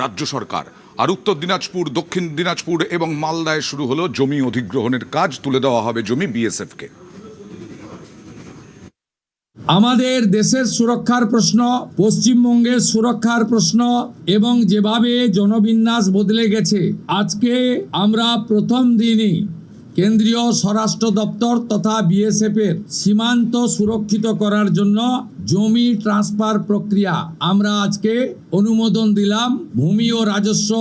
রাজ্য সরকার। আর উত্তর দিনাজপুর, দক্ষিণ দিনাজপুর এবং মালদায় শুরু হলো জমি অধিগ্রহণের কাজ। তুলে দেওয়া হবে জমি বিএসএফকে। আমাদের দেশের সুরক্ষার প্রশ্ন, পশ্চিমবঙ্গের সুরক্ষার প্রশ্ন এবং যেভাবে জনবিন্যাস বদলে গেছে, আজকে আমরা প্রথম দিনই কেন্দ্রীয় স্বরাষ্ট্র দপ্তর তথা বিএসএফ এর সীমান্ত সুরক্ষিত করার জন্য জমি ট্রান্সফার প্রক্রিয়া আমরা আজকে অনুমোদন দিলাম। ভূমি ও রাজস্ব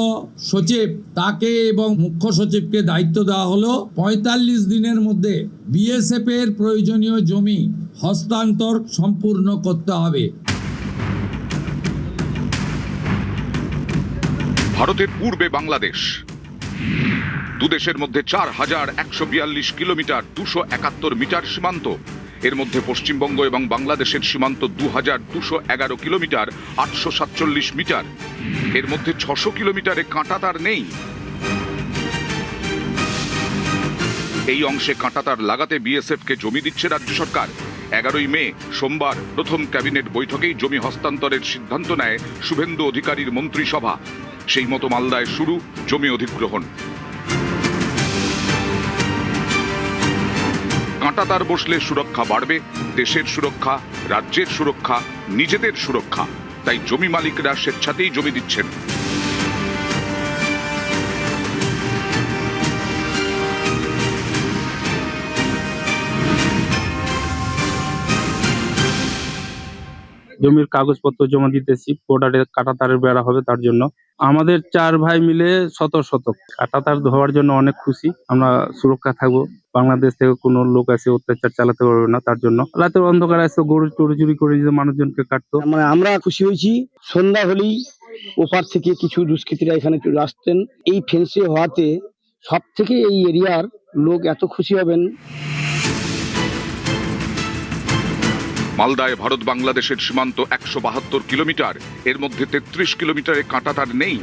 সচিব তাকে এবং মুখ্য সচিবকে দায়িত্ব দেওয়া হলো ৪৫ দিনের মধ্যে বিএসএফ এর প্রয়োজনীয় জমি হস্তান্তর সম্পূর্ণ করতে হবে। ভারতের পূর্বে বাংলাদেশ, দুদেশের মধ্যে ৪,১৪২ কিলোমিটার ২৭১ মিটার সীমান্ত। এর মধ্যে পশ্চিমবঙ্গ এবং বাংলাদেশের সীমান্ত ২,২১১ কিলোমিটার ৮৪৭ মিটার। এর মধ্যে ৬০০ কিলোমিটারে কাঁটাতার নেই। এই অংশে কাঁটাতার লাগাতে বিএসএফকে জমি দিচ্ছে রাজ্য সরকার। ১১ই মে সোমবার প্রথম ক্যাবিনেট বৈঠকেই জমি হস্তান্তরের সিদ্ধান্ত নেয় শুভেন্দু অধিকারীর মন্ত্রিসভা। সেই মতো মালদায় শুরু জমি অধিগ্রহণ। কাঁটাতার বসলে সুরক্ষা বাড়বে, দেশের সুরক্ষা, রাজ্যের সুরক্ষা, নিজেদের সুরক্ষা। তাই জমি মালিকরা স্বেচ্ছাতেই জমি দিচ্ছেন। জমির কাগজপত্র জমা দিতেছি, বর্ডারে কাঁটাতারের বেড়া হবে তার জন্য। আমাদের ৪ ভাই মিলে শতক কাঁটাতার ধোয়ার জন্য অনেক খুশি। আমরা সুরক্ষা থাকবো, বাংলাদেশ থেকে কোনো লোক এসে অত্যাচার চালাতে পারবে না। তার জন্য রাতের অন্ধকার এসে গরু চুরি করে যে মানুষজনকে কাটতো। মানে আমরা খুশি হয়েছি। সন্ধ্যা হলেই ওপার থেকে কিছু দুষ্কৃতীরা এখানে চলে আসতেন। এই ফেন্সে হওয়াতে সব থেকে এই এরিয়ার লোক এত খুশি হবেন। মালদায় ভারত বাংলাদেশের সীমান্ত ১৭২ কিলোমিটার। এর মধ্যে ৩৩ কিলোমিটারে কাঁটাতার নেই।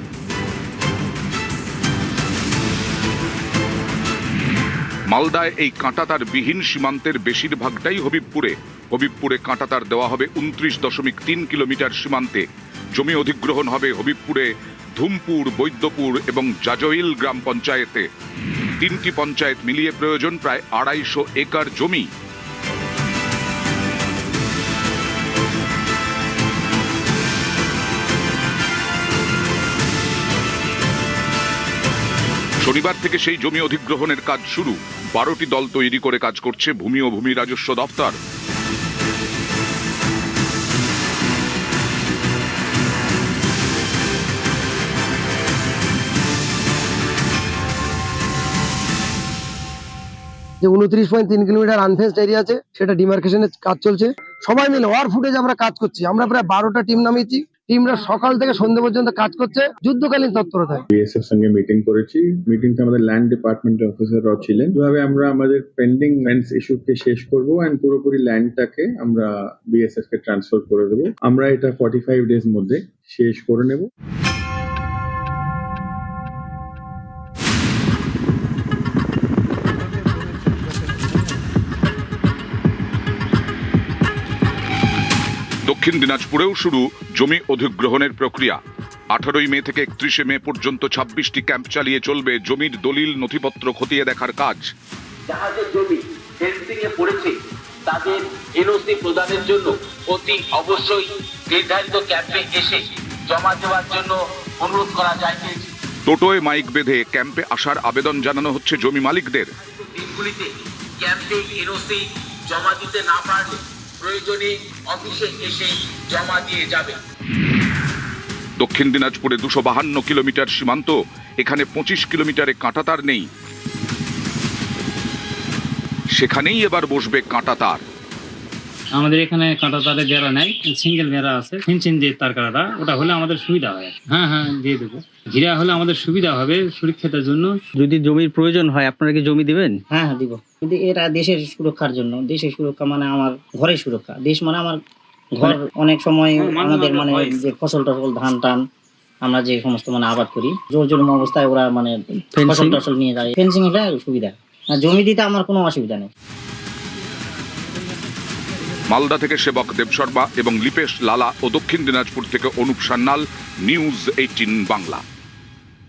মালদায় এই কাঁটাতার বিহীন সীমান্তের বেশিরভাগটাই হবিবপুরে কাঁটাতার দেওয়া হবে ২৯.৩ কিলোমিটার সীমান্তে। জমি অধিগ্রহণ হবে হবিবপুরে, ধুমপুর, বৈদ্যপুর এবং জাজইল গ্রাম পঞ্চায়েতে। ৩টি পঞ্চায়েত মিলিয়ে প্রয়োজন প্রায় ২৫০ একর জমি। শনিবার থেকে সেই জমি অধিগ্রহণের কাজ শুরু। ১২টি দল তৈরি করে কাজ করছে ভূমি ও ভূমি রাজস্ব দপ্তর। যে 29.3 কিলোমিটার আনফেন্সড এরিয়া আছে, সেটা ডিমার্কেশনের কাজ চলছে। সবাই মিলে ওয়ার ফুটেজ আমরা কাজ করছি। আমরা প্রায় 12টা টিম নামিয়েছি। টিমরা সকাল থেকে সন্ধ্যে পর্যন্ত কাজ করছে যুদ্ধকালীন তৎপরতায়। বিএসএফ সঙ্গে মিটিং করেছি। মিটিংটা আমাদের ল্যান্ড ডিপার্টমেন্টের অফিসাররাও ছিলেন। কিভাবে আমরা আমাদের পেন্ডিং ল্যান্ড ইস্যুকে শেষ করবো এন্ড পুরোপুরি ল্যান্ডটাকে আমরা বিএসএফ কে ট্রান্সফার করে দেবো। আমরা এটা 45 ডেজ মধ্যে শেষ করে নেব। দক্ষিণ দিনাজপুরেও শুরু জমি অধিগ্রহণের প্রক্রিয়া। 18ই মে থেকে 31শে মে পর্যন্ত 26টি ক্যাম্প চালিয়ে চলবে জমির দলিল নথিপত্র খতিয়ে দেখার কাজ। যাদের জমি ফেন্সিং এ পড়েছে তাদের এনওসি প্রদানের জন্য অতি অবশ্যই নির্ধারিত ক্যাম্পে এসে জমা দেওয়ার জন্য অনুরোধ করা যায়। টোটোয় মাইক বেঁধে ক্যাম্পে আসার আবেদন জানানো হচ্ছে জমি মালিকদের। দিনগুলিতে ক্যাম্পে এনওসি জমা দিতে না পারলে প্রয়োজনে অফিসে এসে জমা দিয়ে যাবে। দক্ষিণ দিনাজপুরে 252 কিলোমিটার সীমান্ত। এখানে 25 কিলোমিটারে কাঁটাতার নেই। সেখানেই এবার বসবে কাঁটাতার। আমাদের এখানে কাঁটাতারের বেড়া নাই, সিঙ্গেল বেড়া আছে। ফেন্সিং দিয়ে তার কাটাটা, ওটা হলে আমাদের সুবিধা হয়। হ্যাঁ দিয়ে দেবো। ঘিরা হলে আমাদের সুবিধা হবে সুরক্ষার জন্য। যদি জমির প্রয়োজন হয় আপনারা কি জমি দিবেন? হ্যাঁ দিব। কিন্তু এটা দেশের সুরক্ষার জন্য। দেশের সুরক্ষা মানে আমার ঘরের সুরক্ষা। দেশ মানে আমার ঘর। অনেক সময় আমাদের মানে যে ফসল টসল ধান টান আমরা যে সমস্ত মানে আবাদ করি, জোর জলম অবস্থায় ওরা মানে ফসল টসল নিয়ে যায়। ফেন্সিং হলে সুবিধা। জমি দিতে আমার কোনো অসুবিধা নেই। মালদা থেকে সেবক দেব শর্মা এবং লিপেশ লালা ও দক্ষিণ দিনাজপুর থেকে অনুপ সান্যাল, নিউজ 18 বাংলা।